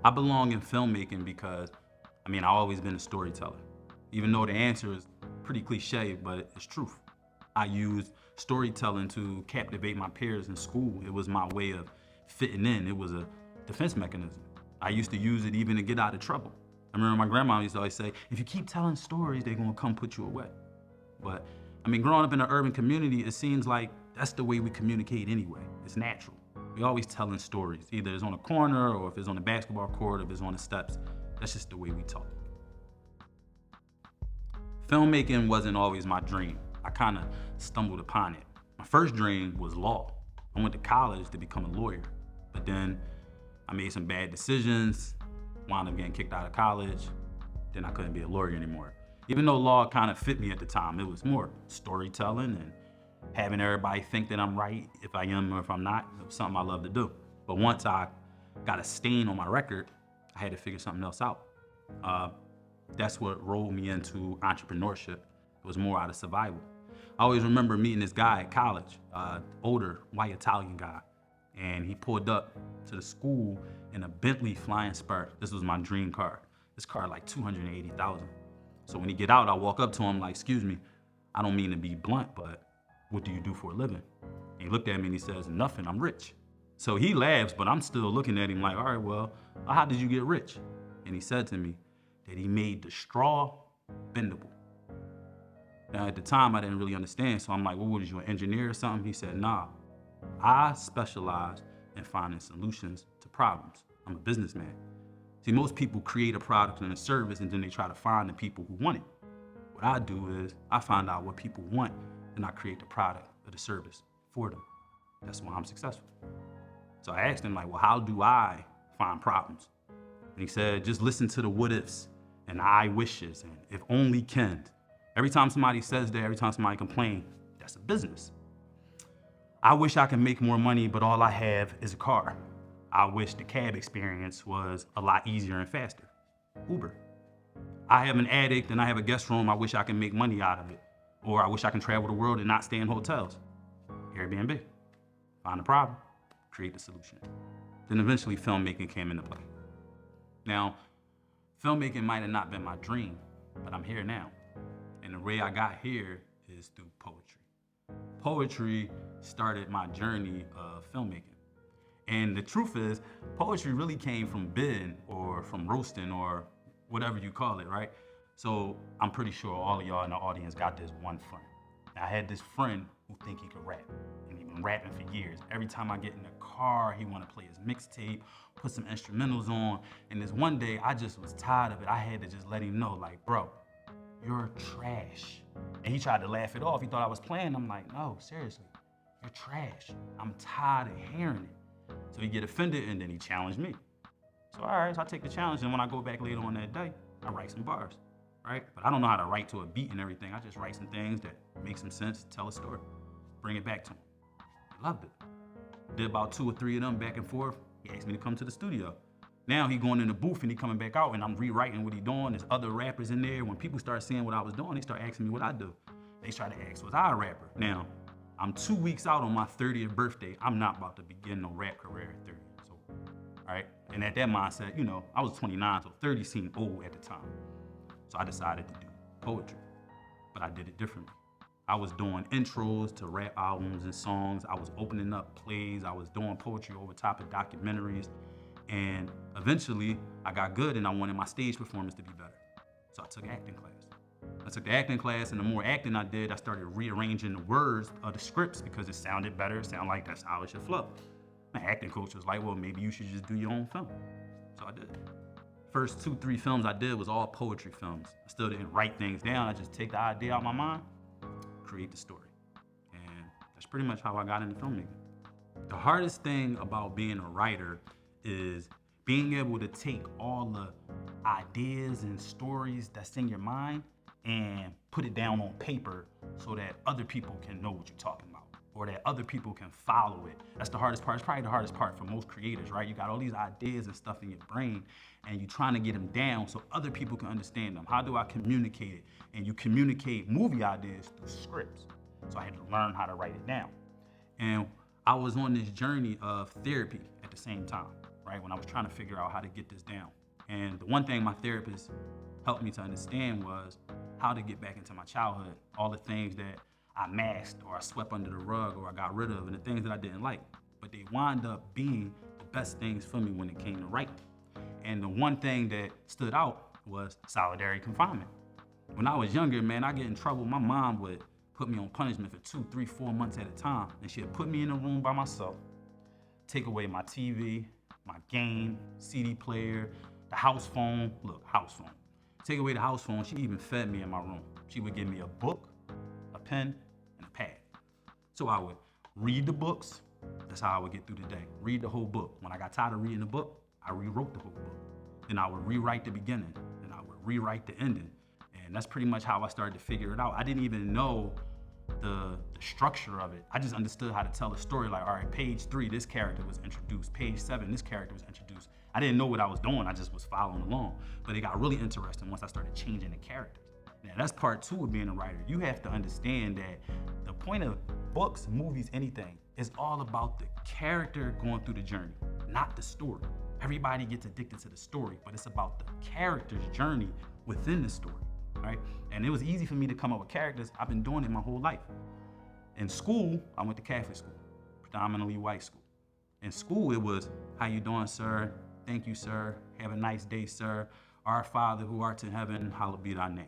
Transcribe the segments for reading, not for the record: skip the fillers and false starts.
I belong in filmmaking because, I've always been a storyteller. Even though the answer is pretty cliche, but it's truth. I used storytelling to captivate my peers in school. It was my way of fitting in. It was a defense mechanism. I used to use it even to get out of trouble. I remember my grandma used to always say, if you keep telling stories, they're gonna come put you away. But growing up in an urban community, it seems like that's the way we communicate anyway. It's natural. We always telling stories. Either it's on a corner or if it's on the basketball court, or if it's on the steps. That's just the way we talk. Filmmaking wasn't always my dream. I kind of stumbled upon it. My first dream was law. I went to college to become a lawyer, but then I made some bad decisions, wound up getting kicked out of college, then I couldn't be a lawyer anymore. Even though law kind of fit me at the time, it was more storytelling and having everybody think that I'm right if I am or if I'm not. It was something I love to do. But once I got a stain on my record, I had to figure something else out. That's what rolled me into entrepreneurship. It was more out of survival. I always remember meeting this guy at college, older white Italian guy, and he pulled up to the school in a Bentley Flying Spur. This was my dream car. This car like 280,000. So when he get out, I walk up to him like, excuse me, I don't mean to be blunt, but what do you do for a living? And he looked at me and he says, nothing, I'm rich. So he laughs, but I'm still looking at him like, all right, well, how did you get rich? And he said to me that he made the straw bendable. Now at the time I didn't really understand, so I'm like, well, what is you, an engineer or something? He said, nah, I specialize in finding solutions to problems. I'm a businessman. See, most people create a product and a service and then they try to find the people who want it. What I do is I find out what people want and I create the product or the service for them. That's why I'm successful. So I asked him like, well, how do I find problems? And he said, just listen to the what ifs and I wishes and if only can. Every time somebody says that, every time somebody complains, that's a business. I wish I could make more money, but all I have is a car. I wish the cab experience was a lot easier and faster. Uber. I have an attic and I have a guest room. I wish I could make money out of it. Or I wish I can travel the world and not stay in hotels. Airbnb. Find the problem, create the solution. Then eventually filmmaking came into play. Now, filmmaking might have not been my dream, but I'm here now. And the way I got here is through poetry. Poetry started my journey of filmmaking. And the truth is, poetry really came from bidding or from roasting or whatever you call it, right? So I'm pretty sure all of y'all in the audience got this one friend. Now, I had this friend who think he could rap, and he been rapping for years. Every time I get in the car, he wanna play his mixtape, put some instrumentals on, and this one day, I just was tired of it. I had to just let him know, like, bro, you're trash. And he tried to laugh it off. He thought I was playing. I'm like, no, seriously, you're trash. I'm tired of hearing it. So he get offended and then he challenged me. So all right, so I take the challenge and when I go back later on that day, I write some bars, right? But I don't know how to write to a beat and everything. I just write some things that make some sense, tell a story, bring it back to him. He loved it. Did about 2 or 3 of them back and forth. He asked me to come to the studio. Now he going in the booth and he coming back out and I'm rewriting what he doing. There's other rappers in there. When people start seeing what I was doing, they start asking me what I do. They try to ask, was I a rapper? Now, I'm 2 weeks out on my 30th birthday. I'm not about to begin no rap career at 30. So, all right? And at that mindset, I was 29, so 30 seemed old at the time. So I decided to do poetry, but I did it differently. I was doing intros to rap albums and songs. I was opening up plays. I was doing poetry over top of documentaries. And eventually, I got good and I wanted my stage performance to be better. So I took acting class. I took the acting class, and the more acting I did, I started rearranging the words of the scripts because it sounded better. It sounded like that's how it should flow. My acting coach was like, well, maybe you should just do your own film. So I did. First 2, 3 films I did was all poetry films. I still didn't write things down. I just take the idea out of my mind, create the story. And that's pretty much how I got into filmmaking. The hardest thing about being a writer is being able to take all the ideas and stories that's in your mind and put it down on paper so that other people can know what you're talking about or that other people can follow it. That's the hardest part. It's probably the hardest part for most creators, right? You got all these ideas and stuff in your brain and you're trying to get them down so other people can understand them. How do I communicate it? And you communicate movie ideas through scripts. So I had to learn how to write it down. And I was on this journey of therapy at the same time. right? When I was trying to figure out how to get this down. And the one thing my therapist helped me to understand was how to get back into my childhood, all the things that I masked or I swept under the rug or I got rid of and the things that I didn't like. But they wind up being the best things for me when it came to writing. And the one thing that stood out was solitary confinement. When I was younger, man, I get in trouble. My mom would put me on punishment for 2, 3, 4 months at a time. And she'd put me in a room by myself, take away my TV, my game, CD player, the house phone. Look, house phone. Take away the house phone. She even fed me in my room. She would give me a book, a pen, and a pad. So I would read the books. That's how I would get through the day. Read the whole book. When I got tired of reading the book, I rewrote the whole book. Then I would rewrite the beginning. Then I would rewrite the ending. And that's pretty much how I started to figure it out. I didn't even know the structure of it. I just understood how to tell a story. Like, all right, page 3, this character was introduced. Page 7, this character was introduced. I didn't know what I was doing. I just was following along. But it got really interesting once I started changing the characters. Now, that's part 2 of being a writer. You have to understand that the point of books, movies, anything, is all about the character going through the journey, not the story. Everybody gets addicted to the story, but it's about the character's journey within the story, right? And it was easy for me to come up with characters. I've been doing it my whole life. In school, I went to Catholic school, predominantly white school. In school, it was, how you doing, sir? Thank you, sir. Have a nice day, sir. Our Father who art in heaven, hallowed be thy name.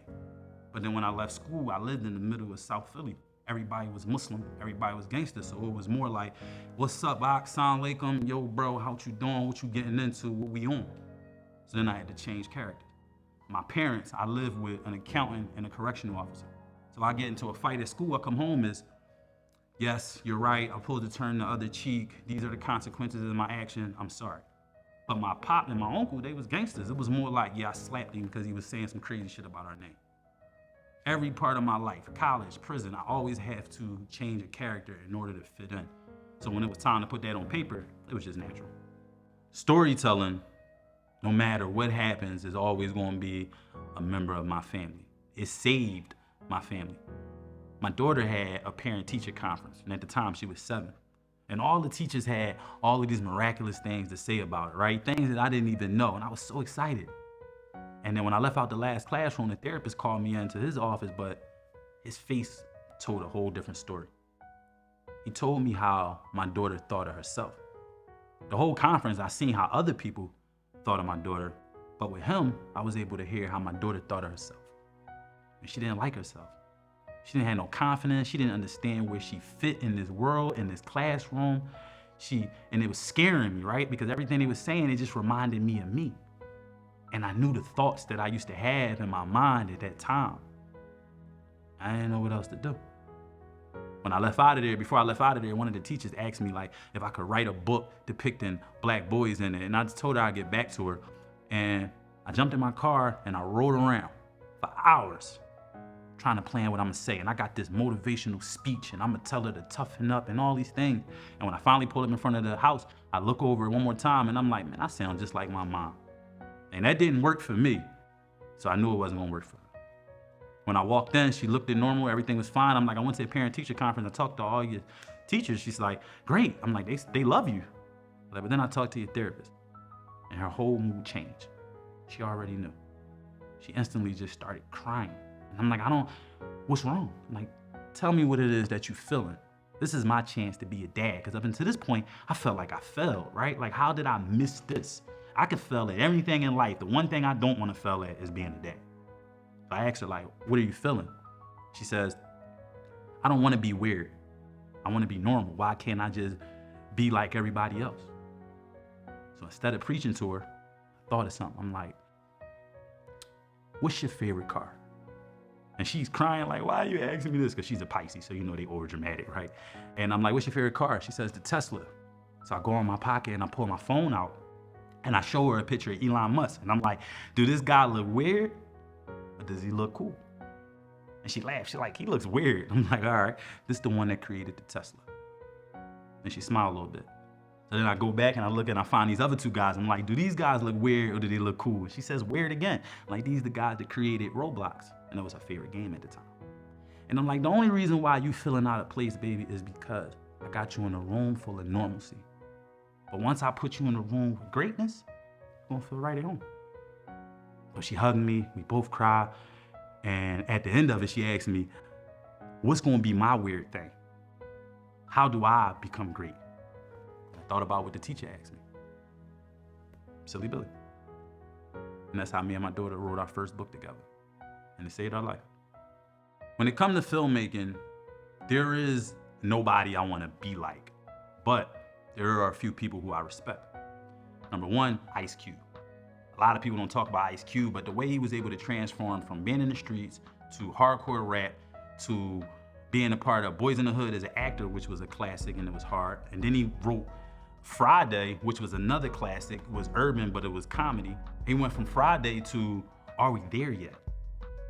But then when I left school, I lived in the middle of South Philly. Everybody was Muslim, everybody was gangster, so it was more like, what's up, Ak, salam alaikum, yo, bro, how you doing, what you getting into, what we on? So then I had to change characters. My parents, I live with an accountant and a correctional officer. So I get into a fight at school, I come home is, yes, you're right, I'm supposed to turn the other cheek, these are the consequences of my action, I'm sorry. But my pop and my uncle, they was gangsters. It was more like, yeah, I slapped him because he was saying some crazy shit about our name. Every part of my life, college, prison, I always have to change a character in order to fit in. So when it was time to put that on paper, it was just natural. Storytelling, no matter what happens, is always going to be a member of my family. It saved my family. My daughter had a parent-teacher conference, and at the time she was 7. And all the teachers had all of these miraculous things to say about it, right? Things that I didn't even know, and I was so excited. And then when I left out the last classroom, the therapist called me into his office, but his face told a whole different story. He told me how my daughter thought of herself. The whole conference, I seen how other people thought of my daughter, but with him, I was able to hear how my daughter thought of herself. And she didn't like herself. She didn't have no confidence. She didn't understand where she fit in this world, in this classroom. And it was scaring me, right? Because everything he was saying, it just reminded me of me. And I knew the thoughts that I used to have in my mind at that time. I didn't know what else to do. When I left out of there, before I left out of there, one of the teachers asked me like if I could write a book depicting black boys in it. And I just told her I'd get back to her. And I jumped in my car and I rode around for hours trying to plan what I'm gonna say. And I got this motivational speech and I'm gonna tell her to toughen up and all these things. And when I finally pulled up in front of the house, I look over it one more time and I'm like, man, I sound just like my mom. And that didn't work for me. So I knew it wasn't gonna work for her. When I walked in, she looked at normal, everything was fine. I'm like, I went to a parent-teacher conference, I talked to all your teachers. She's like, great. I'm like, they love you. But then I talked to your therapist and her whole mood changed. She already knew. She instantly just started crying. And I'm like, what's wrong? I'm like, tell me what it is that you're feeling. This is my chance to be a dad. Because up until this point, I felt like I failed, right? Like, how did I miss this? I could fail at everything in life. The one thing I don't want to fail at is being a dad. So I asked her, like, what are you feeling? She says, I don't want to be weird. I want to be normal. Why can't I just be like everybody else? So instead of preaching to her, I thought of something. I'm like, what's your favorite car? And she's crying like, why are you asking me this? Because she's a Pisces, so you know they over dramatic, right? And I'm like, what's your favorite car? She says, the Tesla. So I go in my pocket and I pull my phone out and I show her a picture of Elon Musk. And I'm like, do this guy look weird or does he look cool? And she laughs, she's like, he looks weird. I'm like, all right, this is the one that created the Tesla. And she smiled a little bit. So then I go back and I look and I find these other 2 guys. I'm like, do these guys look weird or do they look cool? And she says, weird again. I'm like, these are the guys that created Roblox. And that was her favorite game at the time. And I'm like, the only reason why you feeling out of place, baby, is because I got you in a room full of normalcy. But once I put you in a room with greatness, you're gonna feel right at home. So she hugged me, we both cried. And at the end of it, she asked me, what's gonna be my weird thing? How do I become great? I thought about what the teacher asked me. Silly Billy. And that's how me and my daughter wrote our first book together. And it saved our life. When it comes to filmmaking, there is nobody I wanna be like, but there are a few people who I respect. Number one, Ice Cube. A lot of people don't talk about Ice Cube, but the way he was able to transform from being in the streets to hardcore rap to being a part of Boys in the Hood as an actor, which was a classic and it was hard. And then he wrote Friday, which was another classic. It was urban, but it was comedy. He went from Friday to Are We There Yet?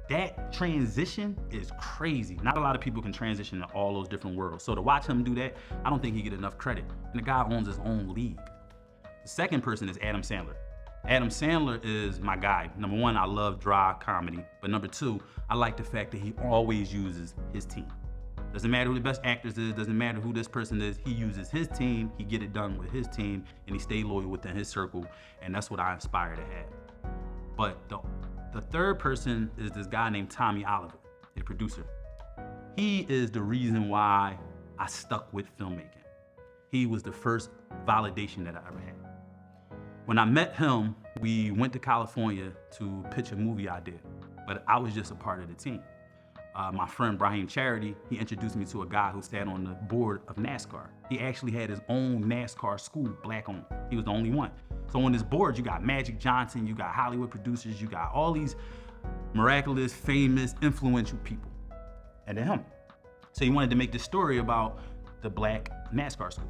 That transition is crazy. Not a lot of people can transition to all those different worlds. So to watch him do that, I don't think he get enough credit. And the guy owns his own league. The second person is Adam Sandler. Adam Sandler is my guy. Number one, I love dry comedy. But number two, I like the fact that he always uses his team. Doesn't matter who the best actors is, doesn't matter who this person is, he uses his team, he get it done with his team, and he stay loyal within his circle, and that's what I aspire to have. But the third person is this guy named Tommy Oliver, the producer. He is the reason why I stuck with filmmaking. He was the first validation that I ever had. When I met him, we went to California to pitch a movie idea, but I was just a part of the team. My friend Brahim Charity, he introduced me to a guy who sat on the board of NASCAR. He actually had his own NASCAR school, black owned. He was the only one. So on this board, you got Magic Johnson, you got Hollywood producers, you got all these miraculous, famous, influential people. And then him. So he wanted to make this story about the black NASCAR school.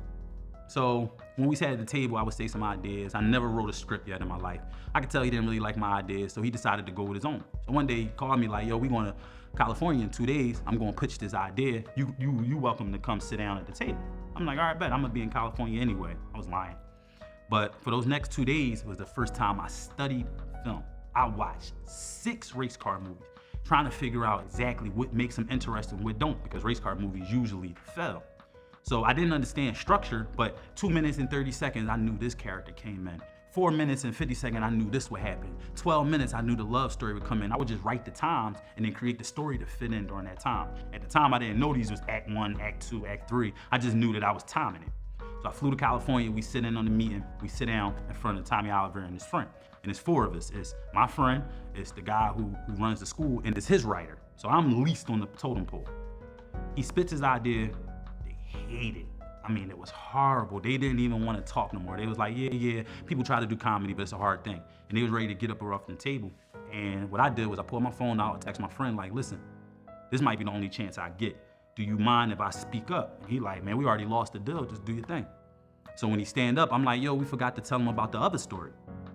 So when we sat at the table, I would say some ideas. I never wrote a script yet in my life. I could tell he didn't really like my ideas, so he decided to go with his own. So one day he called me like, yo, we going to California in 2 days. I'm going to pitch this idea. You welcome to come sit down at the table. I'm like, all right, bet, I'm going to be in California anyway. I was lying. But for those next 2 days was the first time I studied film. I watched 6 race car movies, trying to figure out exactly what makes them interesting, what don't, because race car movies usually fail. So I didn't understand structure, but 2 minutes and 30 seconds, I knew this character came in. 4 minutes and 50 seconds, I knew this would happen. 12 minutes, I knew the love story would come in. I would just write the times and then create the story to fit in during that time. At the time, I didn't know these was Act 1, Act 2, Act 3. I just knew that I was timing it. So I flew to California, we sit in on the meeting, we sit down in front of Tommy Oliver and his friend. And it's 4 of us. It's my friend, it's the guy who runs the school, and it's his writer. So I'm least on the totem pole. He spits his idea, they hate it. I mean, it was horrible. They didn't even want to talk no more. They was like, yeah, people try to do comedy, but it's a hard thing. And they was ready to get up off the table. And what I did was I pulled my phone out and text my friend like, listen, this might be the only chance I get. Do you mind if I speak up? And he like, man, we already lost the deal, just do your thing. So when he stand up, I'm like, yo, we forgot to tell him about the other story.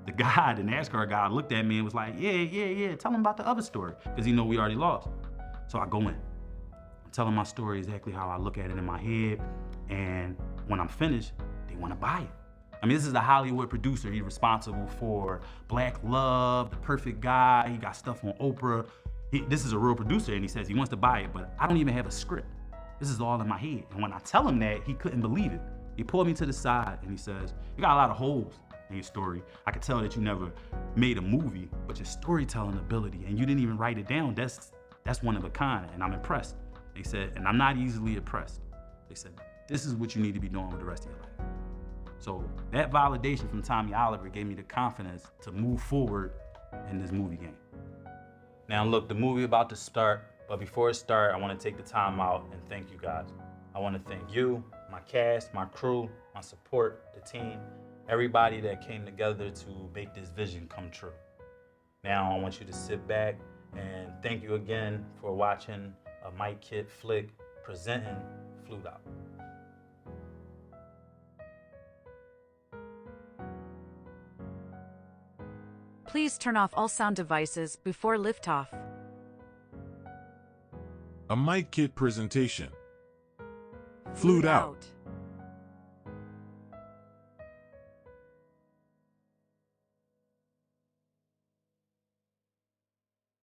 The guy, the NASCAR guy, looked at me and was like, yeah, tell him about the other story, because he know we already lost. So I go in. I'm telling my story exactly how I look at it in my head, and when I'm finished, they want to buy it. I mean, this is a Hollywood producer. He's responsible for Black Love, The Perfect Guy. He got stuff on Oprah. This is a real producer, and he says he wants to buy it, but I don't even have a script. This is all in my head. And when I tell him that, he couldn't believe it. He pulled me to the side and he says, you got a lot of holes in your story. I could tell that you never made a movie, but your storytelling ability, and you didn't even write it down, that's one of a kind, and I'm impressed. They said, and I'm not easily impressed. They said, this is what you need to be doing with the rest of your life. So that validation from Tommy Oliver gave me the confidence to move forward in this movie game. Now look, the movie about to start, but before it starts, I want to take the time out and thank you guys. I want to thank you, my cast, my crew, my support, the team, everybody that came together to make this vision come true. Now I want you to sit back and thank you again for watching a Mike Kit flick presenting Flued Out. Please turn off all sound devices before liftoff. A Mike Kit presentation. Flued Out.